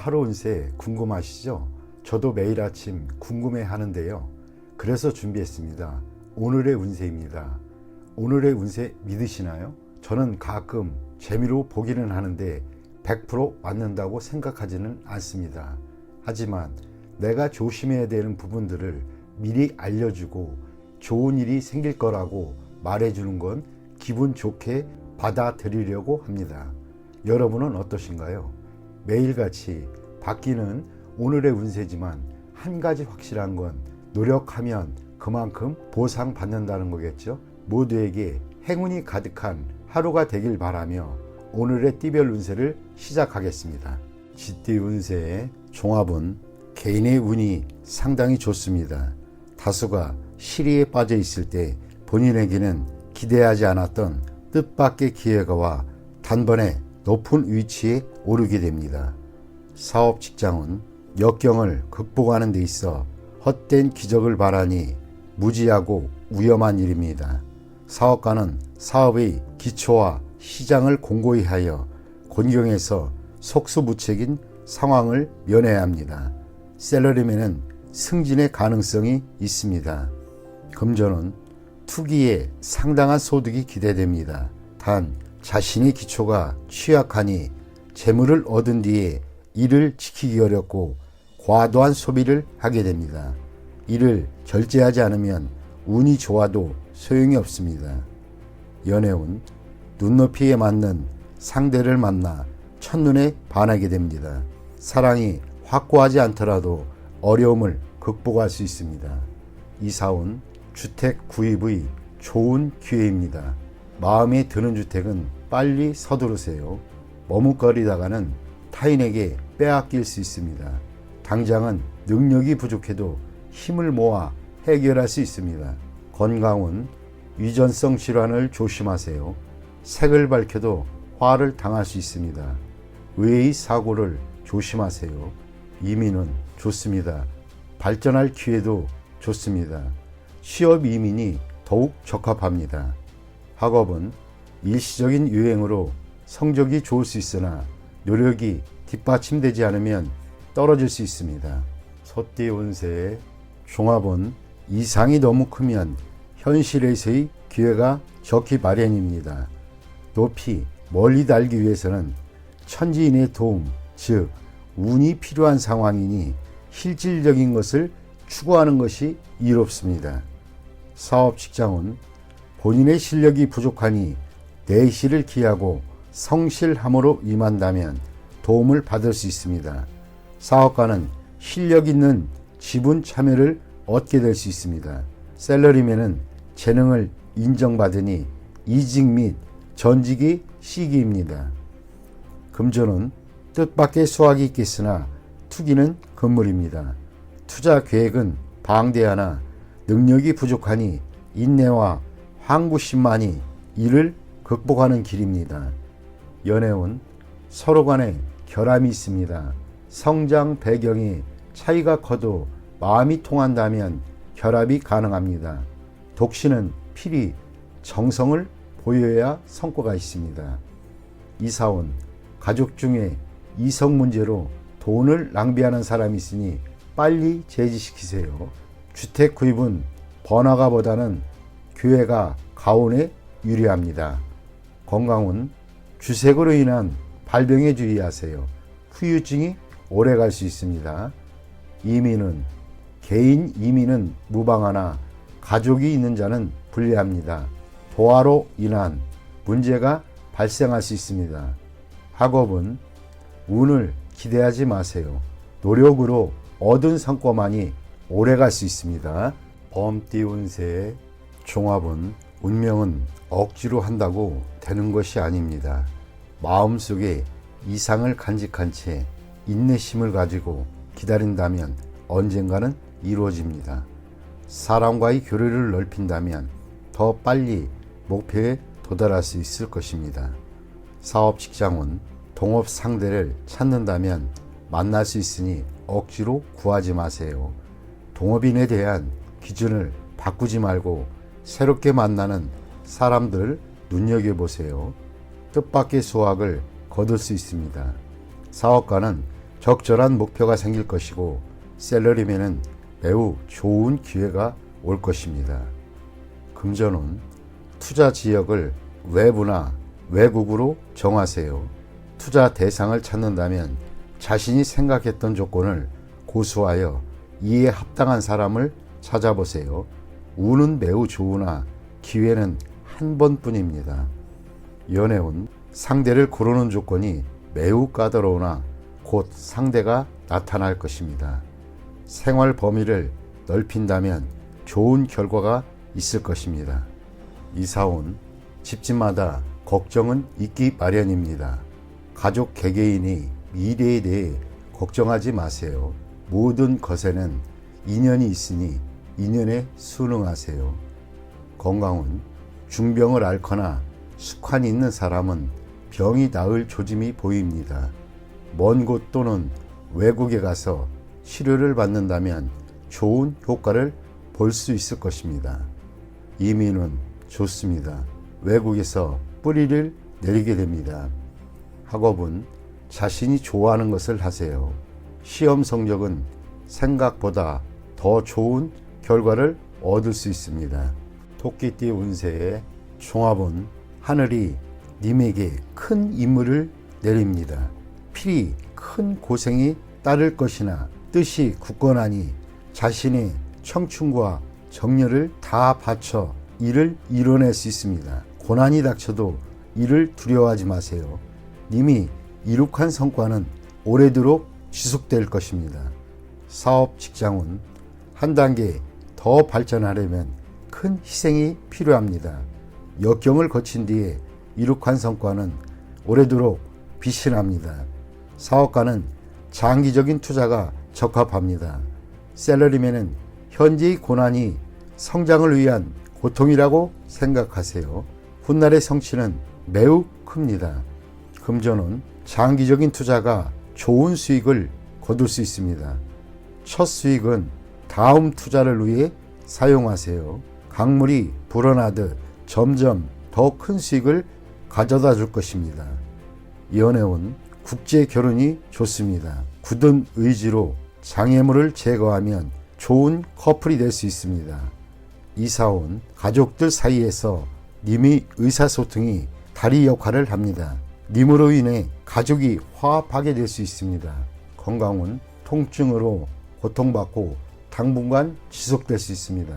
하루 운세 궁금하시죠? 저도 매일 아침 궁금해 하는데요. 그래서 준비했습니다. 오늘의 운세입니다. 오늘의 운세 믿으시나요? 저는 가끔 재미로 보기는 하는데 100% 맞는다고 생각하지는 않습니다. 하지만 내가 조심해야 되는 부분들을 미리 알려주고 좋은 일이 생길 거라고 말해주는 건 기분 좋게 받아들이려고 합니다. 여러분은 어떠신가요? 매일같이 바뀌는 오늘의 운세지만 한 가지 확실한 건 노력하면 그만큼 보상받는다는 거겠죠. 모두에게 행운이 가득한 하루가 되길 바라며 오늘의 띠별 운세를 시작하겠습니다. 쥐띠 운세의 종합은 개인의 운이 상당히 좋습니다. 다수가 시리에 빠져 있을 때 본인에게는 기대하지 않았던 뜻밖의 기회가 와 단번에 높은 위치에 오르게 됩니다. 사업 직장은 역경을 극복하는 데 있어 헛된 기적을 바라니 무지하고 위험한 일입니다. 사업가는 사업의 기초와 시장을 공고히 하여 곤경에서 속수무책인 상황을 면해야 합니다. 셀러리맨은 승진의 가능성이 있습니다. 금전은 투기에 상당한 소득이 기대됩니다. 단 자신의 기초가 취약하니 재물을 얻은 뒤에 이를 지키기 어렵고 과도한 소비를 하게 됩니다. 이를 절제하지 않으면 운이 좋아도 소용이 없습니다. 연애운 눈높이에 맞는 상대를 만나 첫눈에 반하게 됩니다. 사랑이 확고하지 않더라도 어려움을 극복할 수 있습니다. 이사운 주택 구입의 좋은 기회입니다. 마음에 드는 주택은 빨리 서두르세요. 머뭇거리다가는 타인에게 빼앗길 수 있습니다. 당장은 능력이 부족해도 힘을 모아 해결할 수 있습니다. 건강은 위전성 질환을 조심하세요. 색을 밝혀도 화를 당할 수 있습니다. 의의 사고를 조심하세요. 이민은 좋습니다. 발전할 기회도 좋습니다. 취업 이민이 더욱 적합합니다. 학업은 일시적인 유행으로 성적이 좋을 수 있으나 노력이 뒷받침되지 않으면 떨어질 수 있습니다. 소띠 운세의 종합은 이상이 너무 크면 현실에서의 기회가 적기 마련입니다. 높이 멀리 달기 위해서는 천지인의 도움, 즉 운이 필요한 상황이니 실질적인 것을 추구하는 것이 이롭습니다. 사업 직장은 본인의 실력이 부족하니 내실을 기하고 성실함으로 임한다면 도움을 받을 수 있습니다. 사업가는 실력 있는 지분 참여를 얻게 될 수 있습니다. 셀러리맨은 재능을 인정받으니 이직 및 전직이 시기입니다. 금전은 뜻밖의 수확이 있겠으나 투기는 금물입니다. 투자 계획은 방대하나 능력이 부족하니 인내와 항구심만이 이를 극복하는 길입니다. 연애운 서로 간에 결함이 있습니다. 성장 배경이 차이가 커도 마음이 통한다면 결합이 가능합니다. 독신은 필히 정성을 보여야 성과가 있습니다. 이사운 가족 중에 이성 문제로 돈을 낭비하는 사람이 있으니 빨리 제지시키세요. 주택 구입은 번화가보다는 교외가 가온에 유리합니다. 건강은 주색으로 인한 발병에 주의하세요. 후유증이 오래 갈 수 있습니다. 이민은 개인 이민은 무방하나 가족이 있는 자는 불리합니다. 도화로 인한 문제가 발생할 수 있습니다. 학업은 운을 기대하지 마세요. 노력으로 얻은 성과만이 오래 갈 수 있습니다. 범띠 운세의 종합은 운명은 억지로 한다고 되는 것이 아닙니다. 마음속에 이상을 간직한 채 인내심을 가지고 기다린다면 언젠가는 이루어집니다. 사람과의 교류를 넓힌다면 더 빨리 목표에 도달할 수 있을 것입니다. 사업 직장은 동업 상대를 찾는다면 만날 수 있으니 억지로 구하지 마세요. 동업인에 대한 기준을 바꾸지 말고 새롭게 만나는 사람들 눈여겨보세요. 뜻밖의 수확을 거둘 수 있습니다. 사업가는 적절한 목표가 생길 것이고 셀러리맨은 매우 좋은 기회가 올 것입니다. 금전운, 투자 지역을 외부나 외국으로 정하세요. 투자 대상을 찾는다면 자신이 생각했던 조건을 고수하여 이에 합당한 사람을 찾아보세요. 운은 매우 좋으나 기회는 한 번뿐입니다. 연애운, 상대를 고르는 조건이 매우 까다로우나 곧 상대가 나타날 것입니다. 생활 범위를 넓힌다면 좋은 결과가 있을 것입니다. 이사운, 집집마다 걱정은 있기 마련입니다. 가족 개개인이 미래에 대해 걱정하지 마세요. 모든 것에는 인연이 있으니 인연에 순응하세요. 건강운, 중병을 앓거나 숙환이 있는 사람은 병이 나을 조짐이 보입니다. 먼 곳 또는 외국에 가서 치료를 받는다면 좋은 효과를 볼 수 있을 것입니다. 이민은 좋습니다. 외국에서 뿌리를 내리게 됩니다. 학업은 자신이 좋아하는 것을 하세요. 시험 성적은 생각보다 더 좋은 결과를 얻을 수 있습니다. 토끼띠 운세의 종합은 하늘이 님에게 큰 임무를 내립니다. 필히 큰 고생이 따를 것이나 뜻이 굳건하니 자신의 청춘과 정열을 다 바쳐 이를 이뤄낼 수 있습니다. 고난이 닥쳐도 이를 두려워하지 마세요. 님이 이룩한 성과는 오래도록 지속될 것입니다. 사업 직장은 한 단계 더 발전하려면 큰 희생이 필요합니다. 역경을 거친 뒤에 이룩한 성과는 오래도록 빛이 납니다. 사업가는 장기적인 투자가 적합합니다. 셀러리맨은 현재의 고난이 성장을 위한 고통이라고 생각하세요. 훗날의 성취는 매우 큽니다. 금전은 장기적인 투자가 좋은 수익을 거둘 수 있습니다. 첫 수익은 다음 투자를 위해 사용하세요. 강물이 불어나듯 점점 더 큰 수익을 가져다 줄 것입니다. 연애운, 국제 결혼이 좋습니다. 굳은 의지로 장애물을 제거하면 좋은 커플이 될 수 있습니다. 이사온, 가족들 사이에서 님의 의사소통이 다리 역할을 합니다. 님으로 인해 가족이 화합하게 될 수 있습니다. 건강은 통증으로 고통받고 당분간 지속될 수 있습니다.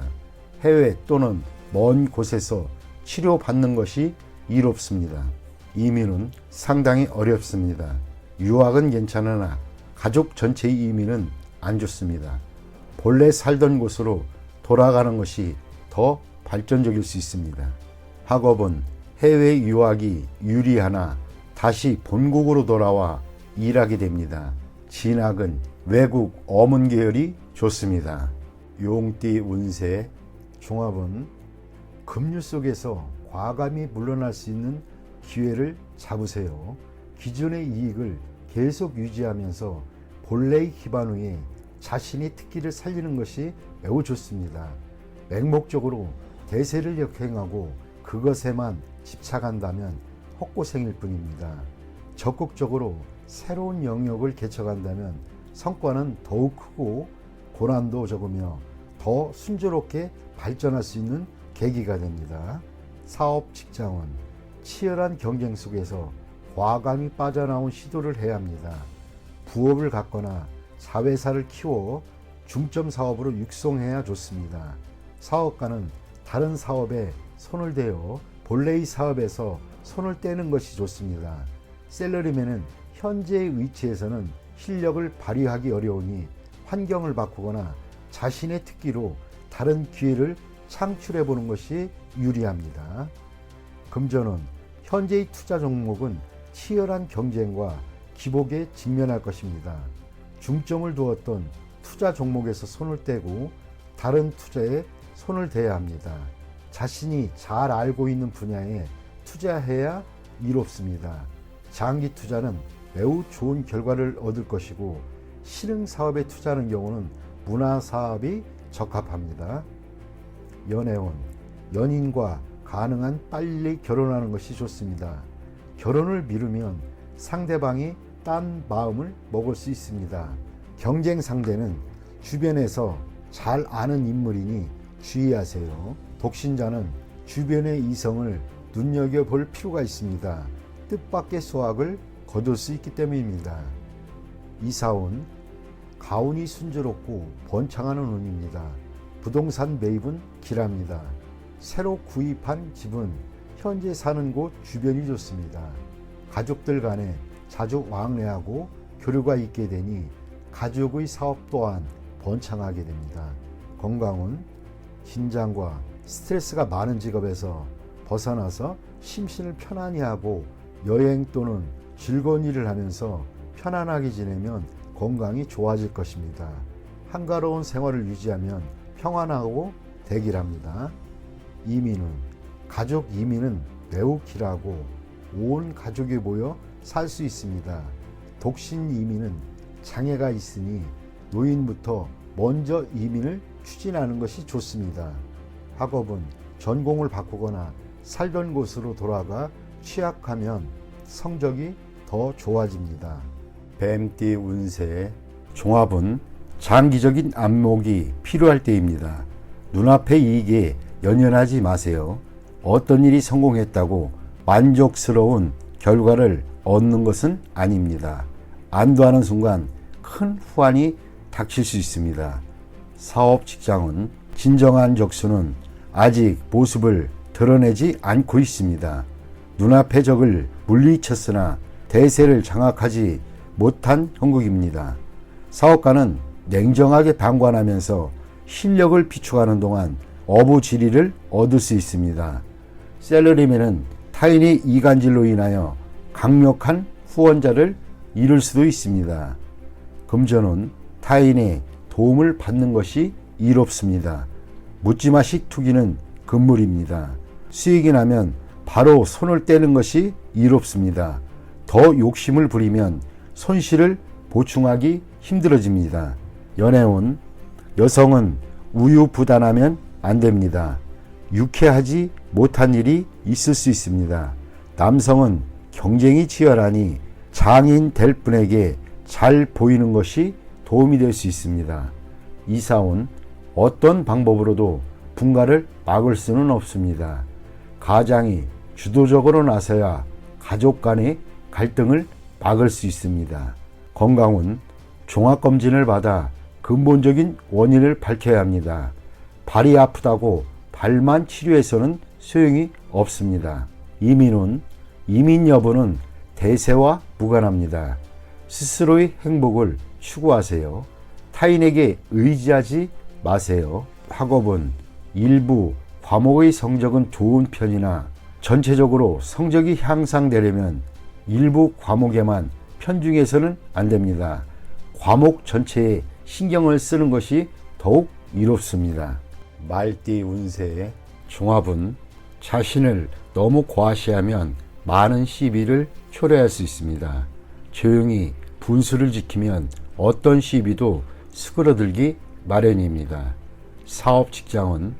해외 또는 먼 곳에서 치료받는 것이 이롭습니다. 이민은 상당히 어렵습니다. 유학은 괜찮으나 가족 전체의 이민은 안 좋습니다. 본래 살던 곳으로 돌아가는 것이 더 발전적일 수 있습니다. 학업은 해외 유학이 유리하나 다시 본국으로 돌아와 일하게 됩니다. 진학은 외국 어문 계열이 좋습니다. 용띠 운세 종합은 급류 속에서 과감히 물러날 수 있는 기회를 잡으세요. 기존의 이익을 계속 유지하면서 본래의 기반 위에 자신의 특기를 살리는 것이 매우 좋습니다. 맹목적으로 대세를 역행하고 그것에만 집착한다면 헛고생일 뿐입니다. 적극적으로 새로운 영역을 개척한다면 성과는 더욱 크고 고난도 적으며 더 순조롭게 발전할 수 있는 계기가 됩니다. 사업 직장은 치열한 경쟁 속에서 과감히 빠져나온 시도를 해야 합니다. 부업을 갖거나 자회사를 키워 중점 사업으로 육성해야 좋습니다. 사업가는 다른 사업에 손을 대어 본래의 사업에서 손을 떼는 것이 좋습니다. 셀러리맨은 현재의 위치에서는 실력을 발휘하기 어려우니 환경을 바꾸거나 자신의 특기로 다른 기회를 창출해 보는 것이 유리합니다. 금전은 현재의 투자 종목은 치열한 경쟁과 기복에 직면할 것입니다. 중점을 두었던 투자 종목에서 손을 떼고 다른 투자에 손을 대야 합니다. 자신이 잘 알고 있는 분야에 투자해야 이롭습니다. 장기 투자는 매우 좋은 결과를 얻을 것이고 신흥 사업에 투자하는 경우는 문화 사업이 적합합니다. 연애운, 연인과 가능한 빨리 결혼하는 것이 좋습니다. 결혼을 미루면 상대방이 딴 마음을 먹을 수 있습니다. 경쟁 상대는 주변에서 잘 아는 인물이니 주의하세요. 독신자는 주변의 이성을 눈여겨볼 필요가 있습니다. 뜻밖의 수확을 거둘 수 있기 때문입니다. 이사운, 가운이 순조롭고 번창하는 운입니다. 부동산 매입은 길합니다. 새로 구입한 집은 현재 사는 곳 주변이 좋습니다. 가족들 간에 자주 왕래하고 교류가 있게 되니 가족의 사업 또한 번창하게 됩니다. 건강은 긴장과 스트레스가 많은 직업에서 벗어나서 심신을 편안히 하고 여행 또는 즐거운 일을 하면서 편안하게 지내면 건강이 좋아질 것입니다. 한가로운 생활을 유지하면 평안하고 대길합니다. 이민은 가족 이민은 매우 길하고 온 가족이 모여 살 수 있습니다. 독신 이민은 장애가 있으니 노인부터 먼저 이민을 추진하는 것이 좋습니다. 학업은 전공을 바꾸거나 살던 곳으로 돌아가 취약하면 성적이 더 좋아집니다. 뱀띠 운세 종합은 장기적인 안목이 필요할 때입니다. 눈앞의 이익에 연연하지 마세요. 어떤 일이 성공했다고 만족스러운 결과를 얻는 것은 아닙니다. 안도하는 순간 큰 후환이 닥칠 수 있습니다. 사업 직장은 진정한 적수는 아직 모습을 드러내지 않고 있습니다. 눈앞의 적을 물리쳤으나 대세를 장악하지 못한 형국입니다. 사업가는 냉정하게 방관하면서 실력을 비축하는 동안 어부지리를 얻을 수 있습니다. 셀러리맨은 타인의 이간질로 인하여 강력한 후원자를 잃을 수도 있습니다. 금전은 타인의 도움을 받는 것이 이롭습니다. 묻지마식 투기는 금물입니다. 수익이 나면 바로 손을 떼는 것이 이롭습니다. 더 욕심을 부리면 손실을 보충하기 힘들어집니다. 연애운 여성은 우유부단하면 안 됩니다. 유쾌하지 못한 일이 있을 수 있습니다. 남성은 경쟁이 치열하니 장인 될 분에게 잘 보이는 것이 도움이 될 수 있습니다. 이사온 어떤 방법으로도 분가를 막을 수는 없습니다. 가장이 주도적으로 나서야 가족 간의 갈등을 막을 수 있습니다. 건강은 종합검진을 받아 근본적인 원인을 밝혀야 합니다. 발이 아프다고 발만 치료해서는 소용이 없습니다. 이민 여부는 대세와 무관합니다. 스스로의 행복을 추구하세요. 타인에게 의지하지 마세요. 학업은 일부 과목의 성적은 좋은 편이나 전체적으로 성적이 향상되려면 일부 과목에만 편중해서는 안 됩니다. 과목 전체에 신경을 쓰는 것이 더욱 이롭습니다. 말띠 운세의 종합은 자신을 너무 과시하면 많은 시비를 초래할 수 있습니다. 조용히 분수를 지키면 어떤 시비도 수그러들기 마련입니다. 사업 직장은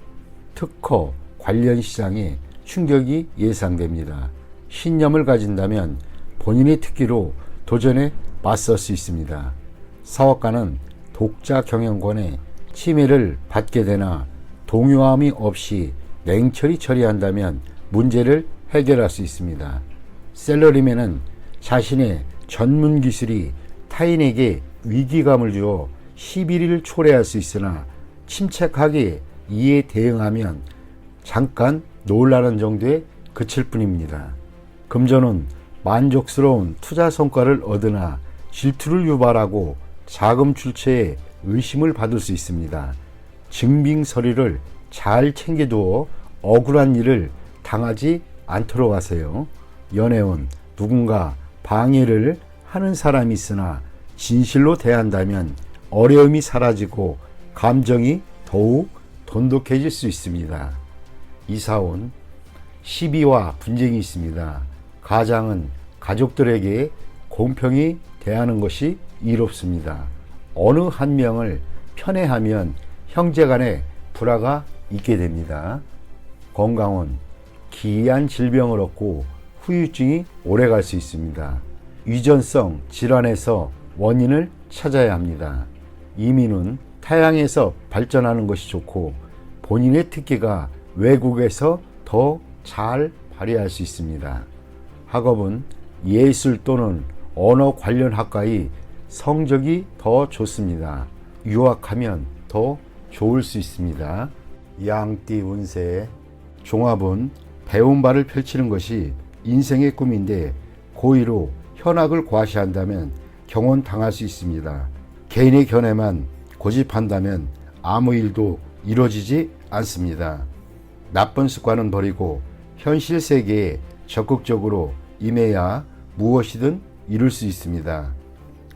특허 관련 시장에 충격이 예상됩니다. 신념을 가진다면 본인의 특기로 도전에 맞설 수 있습니다. 사업가는 독자 경영권에 침해를 받게 되나 동요함이 없이 냉철히 처리한다면 문제를 해결할 수 있습니다. 셀러리맨은 자신의 전문 기술이 타인에게 위기감을 주어 시비를 초래할 수 있으나 침착하게 이에 대응하면 잠깐 놀라는 정도에 그칠 뿐입니다. 금전은 만족스러운 투자 성과를 얻으나 질투를 유발하고 자금 출처에 의심을 받을 수 있습니다. 증빙 서류를 잘 챙겨두어 억울한 일을 당하지 않도록 하세요. 연애운 누군가 방해를 하는 사람이 있으나 진실로 대한다면 어려움이 사라지고 감정이 더욱 돈독해질 수 있습니다. 이사온 시비와 분쟁이 있습니다. 가장은 가족들에게 공평히 대하는 것이 이롭습니다. 어느 한 명을 편애하면 형제간에 불화가 있게 됩니다. 건강은 기이한 질병을 얻고 후유증이 오래 갈 수 있습니다. 유전성 질환에서 원인을 찾아야 합니다. 이민은 타향에서 발전하는 것이 좋고 본인의 특기가 외국에서 더 잘 발휘할 수 있습니다. 학업은 예술 또는 언어 관련 학과의 성적이 더 좋습니다. 유학하면 더 좋을 수 있습니다. 양띠 운세 종합은 배운 바를 펼치는 것이 인생의 꿈인데 고의로 현학을 과시한다면 경혼당할 수 있습니다. 개인의 견해만 고집한다면 아무 일도 이루어지지 않습니다. 나쁜 습관은 버리고 현실 세계에 적극적으로 임해야 무엇이든 이룰 수 있습니다.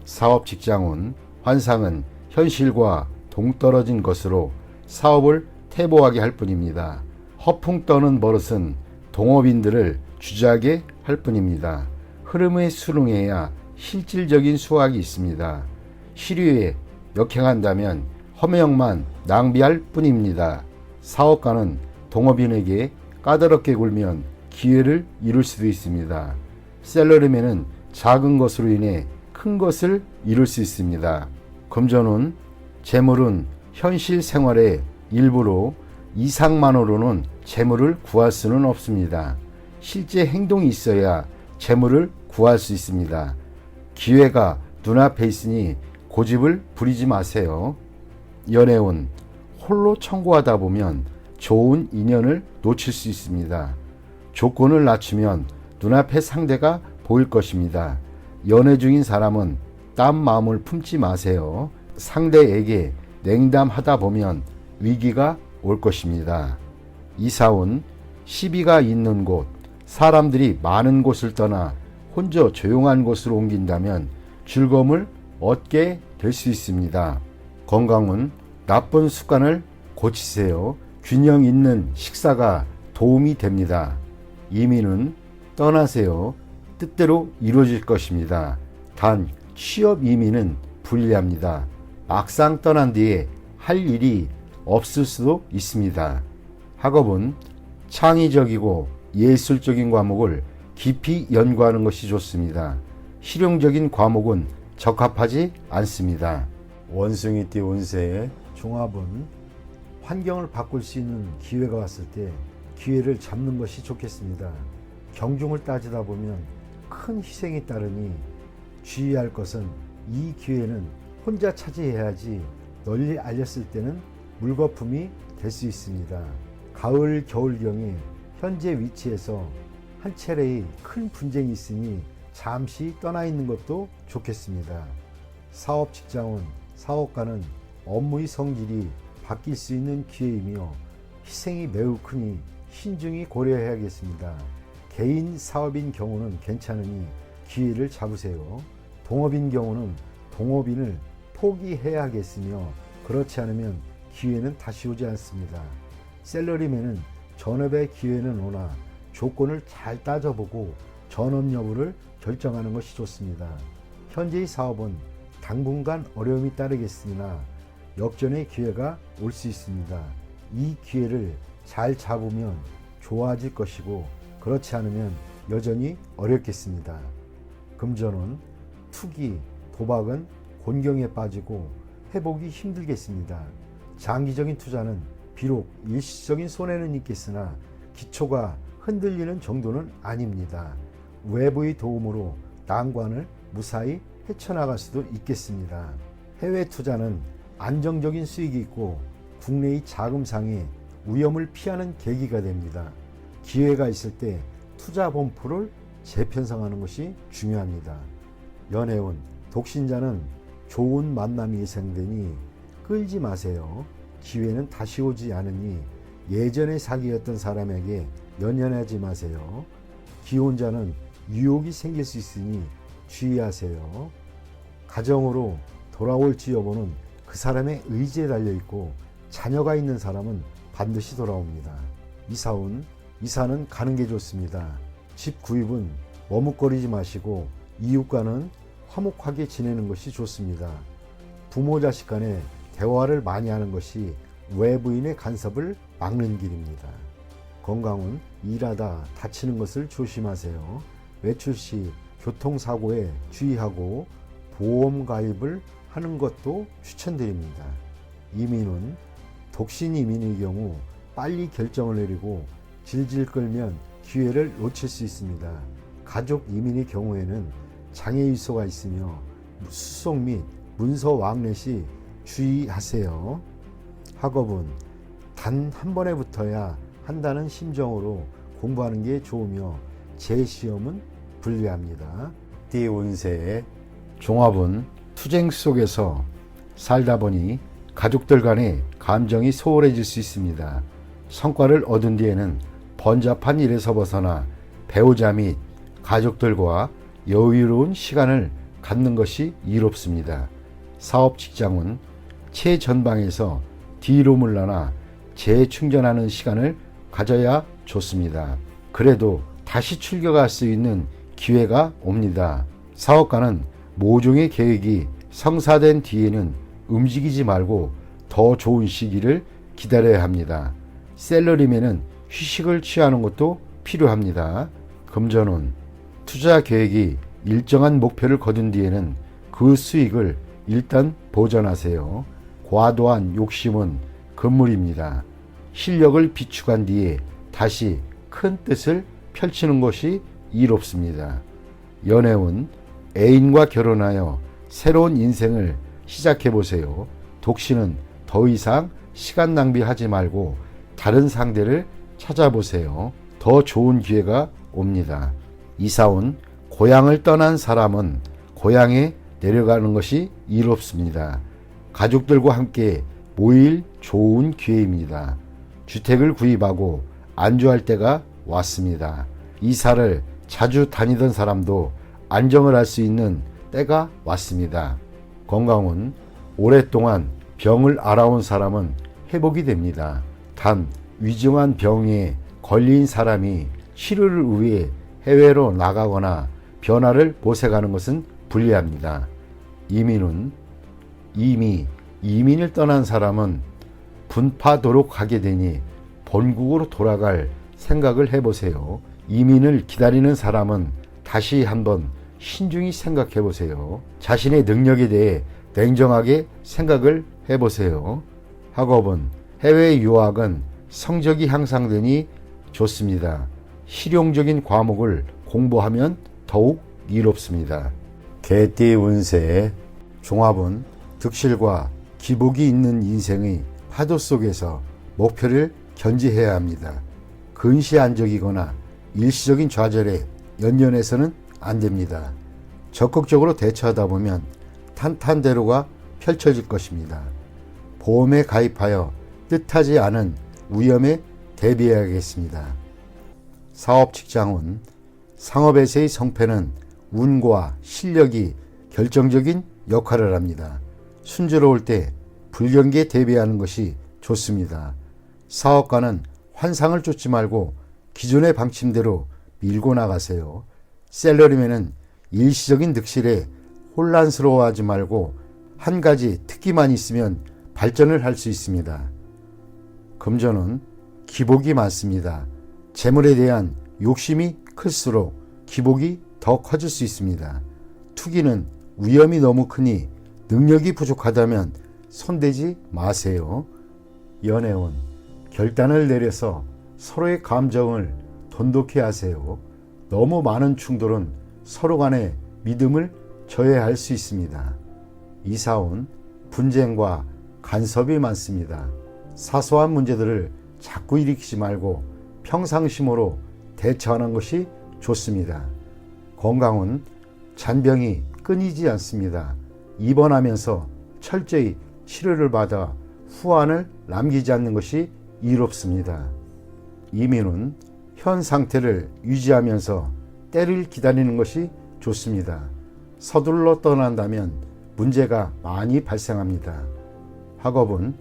사업 직장운 환상은 현실과 동떨어진 것으로 사업을 퇴보하게 할 뿐입니다. 허풍 떠는 버릇은 동업인들을 주저하게 할 뿐입니다. 흐름에 순응해야 실질적인 수확이 있습니다. 시류에 역행한다면 허명만 낭비할 뿐입니다. 사업가는 동업인에게 까다롭게 굴면 기회를 이룰 수도 있습니다. 셀러리맨은 작은 것으로 인해 큰 것을 이룰 수 있습니다. 금전운 재물은 현실 생활의 일부로 이상만으로는 재물을 구할 수는 없습니다. 실제 행동이 있어야 재물을 구할 수 있습니다. 기회가 눈앞에 있으니 고집을 부리지 마세요. 연애운 홀로 청구하다 보면 좋은 인연을 놓칠 수 있습니다. 조건을 낮추면 눈앞에 상대가 보일 것입니다. 연애 중인 사람은 딴 마음을 품지 마세요. 상대에게 냉담하다 보면 위기가 올 것입니다. 이사운 시비가 있는 곳, 사람들이 많은 곳을 떠나 혼자 조용한 곳으로 옮긴다면 즐거움을 얻게 될 수 있습니다. 건강은 나쁜 습관을 고치세요. 균형 있는 식사가 도움이 됩니다. 이민은 떠나세요. 뜻대로 이루어질 것입니다. 단 취업 이민은 불리합니다. 막상 떠난 뒤에 할 일이 없을 수도 있습니다. 학업은 창의적이고 예술적인 과목을 깊이 연구하는 것이 좋습니다. 실용적인 과목은 적합하지 않습니다. 원숭이띠 운세의 종합은 환경을 바꿀 수 있는 기회가 왔을 때 기회를 잡는 것이 좋겠습니다. 경중을 따지다 보면 큰 희생이 따르니 주의할 것은 이 기회는 혼자 차지해야지 널리 알렸을 때는 물거품이 될 수 있습니다. 가을 겨울경에 현재 위치에서 한 차례의 큰 분쟁이 있으니 잠시 떠나 있는 것도 좋겠습니다. 사업 직장은 사업가는 업무의 성질이 바뀔 수 있는 기회이며 희생이 매우 크니 신중히 고려해야겠습니다. 개인 사업인 경우는 괜찮으니 기회를 잡으세요. 동업인 경우는 동업인을 포기해야겠으며 그렇지 않으면 기회는 다시 오지 않습니다. 셀러리맨은 전업의 기회는 오나 조건을 잘 따져보고 전업 여부를 결정하는 것이 좋습니다. 현재의 사업은 당분간 어려움이 따르겠으나 역전의 기회가 올 수 있습니다. 이 기회를 잘 잡으면 좋아질 것이고 그렇지 않으면 여전히 어렵겠습니다. 금전은 투기, 도박은 곤경에 빠지고 회복이 힘들겠습니다. 장기적인 투자는 비록 일시적인 손해는 있겠으나 기초가 흔들리는 정도는 아닙니다. 외부의 도움으로 난관을 무사히 헤쳐나갈 수도 있겠습니다. 해외 투자는 안정적인 수익이 있고 국내의 자금상의 위험을 피하는 계기가 됩니다. 기회가 있을 때 투자 범프를 재편성하는 것이 중요합니다. 연애운 독신자는 좋은 만남이 예상되니 끌지 마세요. 기회는 다시 오지 않으니 예전에 사귀었던 사람에게 연연하지 마세요. 기혼자는 유혹이 생길 수 있으니 주의하세요. 가정으로 돌아올지 여부는 그 사람의 의지에 달려있고 자녀가 있는 사람은 반드시 돌아옵니다. 이사는 가는 게 좋습니다. 집 구입은 머뭇거리지 마시고 이웃과는 화목하게 지내는 것이 좋습니다. 부모 자식 간에 대화를 많이 하는 것이 외부인의 간섭을 막는 길입니다. 건강은 일하다 다치는 것을 조심하세요. 외출 시 교통사고에 주의하고 보험 가입을 하는 것도 추천드립니다. 이민은 독신 이민의 경우 빨리 결정을 내리고 질질 끌면 기회를 놓칠 수 있습니다. 가족 이민의 경우에는 장애 유서가 있으며 수속 및 문서 왕래 시 주의하세요. 학업은 단 한 번에 붙어야 한다는 심정으로 공부하는 게 좋으며 재시험은 불리합니다. 띠운세의 종합은 투쟁 속에서 살다 보니 가족들 간의 감정이 소홀해질 수 있습니다. 성과를 얻은 뒤에는 번잡한 일에서 벗어나 배우자 및 가족들과 여유로운 시간을 갖는 것이 이롭습니다. 사업 직장은 최전방에서 뒤로 물러나 재충전하는 시간을 가져야 좋습니다. 그래도 다시 출격할 수 있는 기회가 옵니다. 사업가는 모종의 계획이 성사된 뒤에는 움직이지 말고 더 좋은 시기를 기다려야 합니다. 셀러리맨은 휴식을 취하는 것도 필요합니다. 금전운, 투자 계획이 일정한 목표를 거둔 뒤에는 그 수익을 일단 보전하세요. 과도한 욕심은 금물입니다. 실력을 비축한 뒤에 다시 큰 뜻을 펼치는 것이 이롭습니다. 연애운, 애인과 결혼하여 새로운 인생을 시작해보세요. 독신은 더 이상 시간 낭비하지 말고 다른 상대를 찾아보세요. 더 좋은 기회가 옵니다. 이사운, 고향을 떠난 사람은 고향에 내려가는 것이 이롭습니다. 가족들과 함께 모일 좋은 기회입니다. 주택을 구입하고 안주할 때가 왔습니다. 이사를 자주 다니던 사람도 안정을 할 수 있는 때가 왔습니다. 건강은 오랫동안 병을 앓아온 사람은 회복이 됩니다. 단 위중한 병에 걸린 사람이 치료를 위해 해외로 나가거나 변화를 모색하는 것은 불리합니다. 이민은 이미 이민을 떠난 사람은 분파도록 하게 되니 본국으로 돌아갈 생각을 해보세요. 이민을 기다리는 사람은 다시 한번 신중히 생각해 보세요. 자신의 능력에 대해 냉정하게 생각을 해보세요. 학업은 해외 유학은 성적이 향상되니 좋습니다. 실용적인 과목을 공부하면 더욱 이롭습니다. 개띠 운세의 종합은 득실과 기복이 있는 인생의 파도 속에서 목표를 견지해야 합니다. 근시안적이거나 일시적인 좌절에 연연해서는 안 됩니다. 적극적으로 대처하다 보면 탄탄대로가 펼쳐질 것입니다. 보험에 가입하여 뜻하지 않은 위험에 대비해야겠습니다. 사업 직장운, 상업에서의 성패는 운과 실력이 결정적인 역할을 합니다. 순조로울 때 불경기에 대비하는 것이 좋습니다. 사업가는 환상을 쫓지 말고 기존의 방침대로 밀고 나가세요. 셀러리맨은 일시적인 득실에 혼란스러워하지 말고 한 가지 특기만 있으면 발전을 할 수 있습니다. 금전은 기복이 많습니다. 재물에 대한 욕심이 클수록 기복이 더 커질 수 있습니다. 투기는 위험이 너무 크니 능력이 부족하다면 손대지 마세요. 연애운, 결단을 내려서 서로의 감정을 돈독히 하세요. 너무 많은 충돌은 서로 간의 믿음을 저해할 수 있습니다. 이사운, 분쟁과 간섭이 많습니다. 사소한 문제들을 자꾸 일으키지 말고 평상심으로 대처하는 것이 좋습니다. 건강은 잔병이 끊이지 않습니다. 입원하면서 철저히 치료를 받아 후환을 남기지 않는 것이 이롭습니다. 이민은 현 상태를 유지하면서 때를 기다리는 것이 좋습니다. 서둘러 떠난다면 문제가 많이 발생합니다. 학업은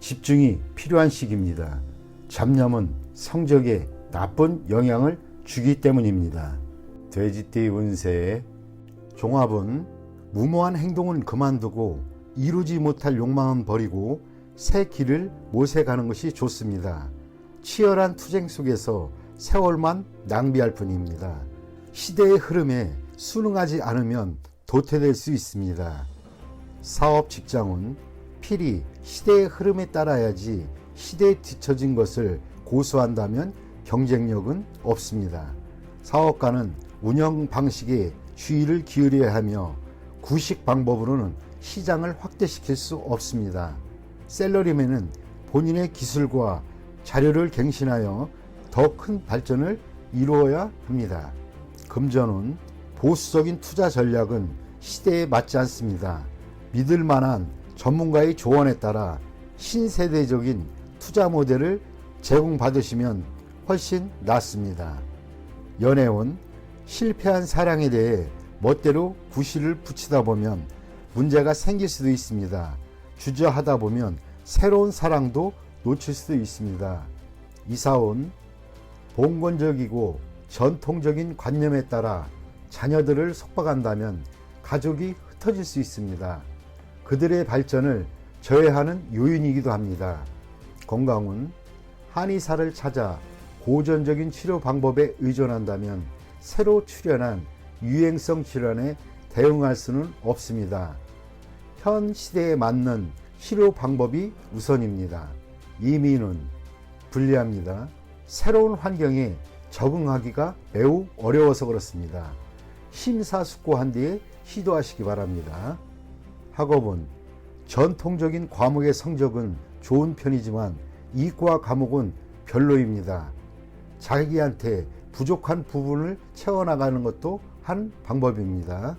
집중이 필요한 시기입니다. 잡념은 성적에 나쁜 영향을 주기 때문입니다. 돼지띠 운세의 종합은 무모한 행동은 그만두고 이루지 못할 욕망은 버리고 새 길을 모색하는 것이 좋습니다. 치열한 투쟁 속에서 세월만 낭비할 뿐입니다. 시대의 흐름에 순응하지 않으면 도태될 수 있습니다. 사업 직장은 필히 시대의 흐름에 따라야지 시대에 뒤처진 것을 고수한다면 경쟁력은 없습니다. 사업가는 운영 방식에 주의를 기울여야 하며 구식 방법으로는 시장을 확대시킬 수 없습니다. 셀러리맨은 본인의 기술과 자료를 갱신하여 더 큰 발전을 이루어야 합니다. 금전은 보수적인 투자 전략은 시대에 맞지 않습니다. 믿을 만한 전문가의 조언에 따라 신세대적인 투자 모델을 제공받으시면 훨씬 낫습니다. 연애운 실패한 사랑에 대해 멋대로 구실을 붙이다 보면 문제가 생길 수도 있습니다. 주저하다 보면 새로운 사랑도 놓칠 수도 있습니다. 이사온 봉건적이고 전통적인 관념에 따라 자녀들을 속박한다면 가족이 흩어질 수 있습니다. 그들의 발전을 저해하는 요인이기도 합니다. 건강은 한의사를 찾아 고전적인 치료 방법에 의존한다면 새로 출현한 유행성 질환에 대응할 수는 없습니다. 현 시대에 맞는 치료 방법이 우선입니다. 이민은 불리합니다. 새로운 환경에 적응하기가 매우 어려워서 그렇습니다. 심사숙고한 뒤에 시도하시기 바랍니다. 학업은 전통적인 과목의 성적은 좋은 편이지만 이과 과목은 별로입니다. 자기한테 부족한 부분을 채워나가는 것도 한 방법입니다.